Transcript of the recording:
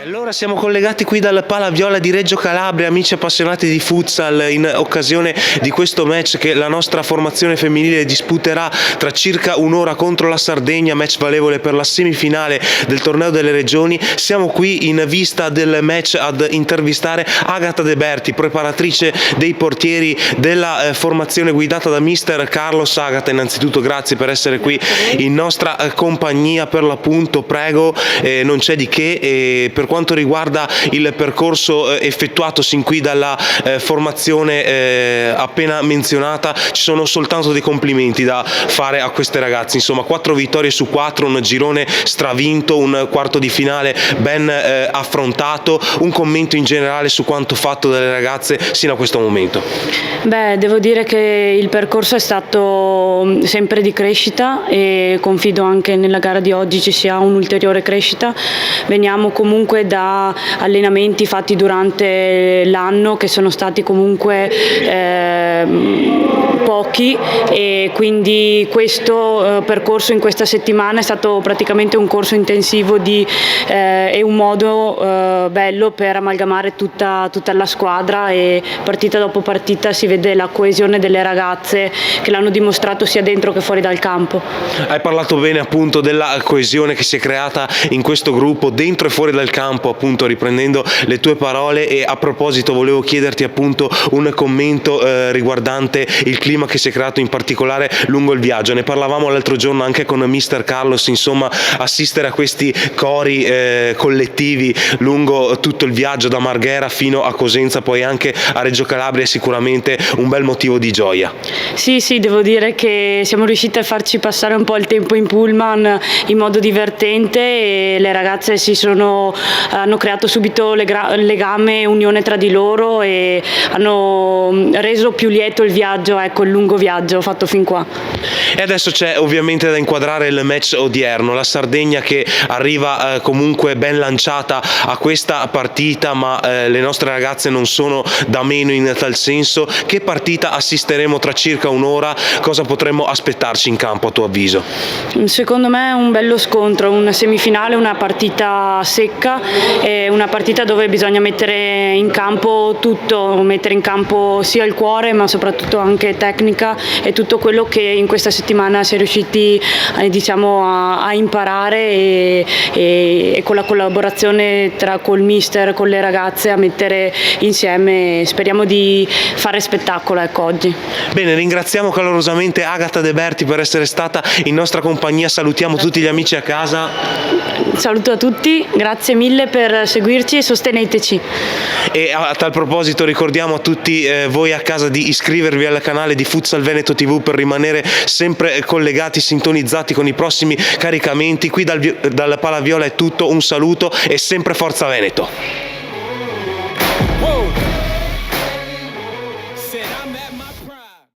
Allora siamo collegati qui dal Pala Viola di Reggio Calabria, amici appassionati di futsal, in occasione di questo match che la nostra formazione femminile disputerà tra circa un'ora contro la Sardegna, match valevole per la semifinale del torneo delle regioni. Siamo qui in vista del match ad intervistare Agata De Berti, preparatrice dei portieri della formazione guidata da mister Carlos. Agata, innanzitutto grazie per essere qui in nostra compagnia, per l'appunto, prego, non c'è di che. Per quanto riguarda il percorso effettuato sin qui dalla formazione appena menzionata, ci sono soltanto dei complimenti da fare a queste ragazze. Insomma, 4 vittorie su 4, un girone stravinto, un quarto di finale ben affrontato. Un commento in generale su quanto fatto dalle ragazze sino a questo momento. Beh, devo dire che il percorso è stato sempre di crescita e confido anche nella gara di oggi ci sia un'ulteriore crescita. Veniamo comunque da allenamenti fatti durante l'anno che sono stati comunque pochi, e quindi questo percorso in questa settimana è stato praticamente un corso intensivo e un modo bello per amalgamare tutta la squadra, e partita dopo partita si vede la coesione delle ragazze che l'hanno dimostrato sia dentro che fuori dal campo. Hai parlato bene appunto della coesione che si è creata in questo gruppo dentro e fuori dal campo, appunto riprendendo le tue parole. E a proposito volevo chiederti appunto un commento riguardante il clima che si è creato in particolare lungo il viaggio. Ne parlavamo l'altro giorno anche con mister Carlos, insomma assistere a questi cori collettivi lungo tutto il viaggio da Marghera fino a Cosenza, poi anche a Reggio Calabria, è sicuramente un bel motivo di gioia. Sì, devo dire che siamo riusciti a farci passare un po' il tempo in pullman in modo divertente, e le ragazze hanno creato subito legame e unione tra di loro e hanno reso più lieto il viaggio, il lungo viaggio fatto fin qua. E adesso c'è ovviamente da inquadrare il match odierno, la Sardegna che arriva comunque ben lanciata a questa partita, ma le nostre ragazze non sono da meno in tal senso. Che partita assisteremo tra circa un'ora? Cosa potremmo aspettarci in campo a tuo avviso? Secondo me è un bello scontro, una semifinale, una partita secca, una partita dove bisogna mettere in campo tutto, mettere in campo sia il cuore ma soprattutto anche tecnica e tutto quello che in questa settimana si è riusciti a imparare, e con la collaborazione col mister, con le ragazze, a mettere insieme. Speriamo di fare spettacolo oggi. Bene, ringraziamo calorosamente Agata De Berti per essere stata in nostra compagnia, salutiamo tutti gli amici a casa. Saluto a tutti, grazie mille per seguirci e sosteneteci. E a tal proposito ricordiamo a tutti voi a casa di iscrivervi al canale di Futsal Veneto TV per rimanere sempre collegati, sintonizzati con i prossimi caricamenti. Qui dal Pala Viola è tutto, un saluto e sempre Forza Veneto!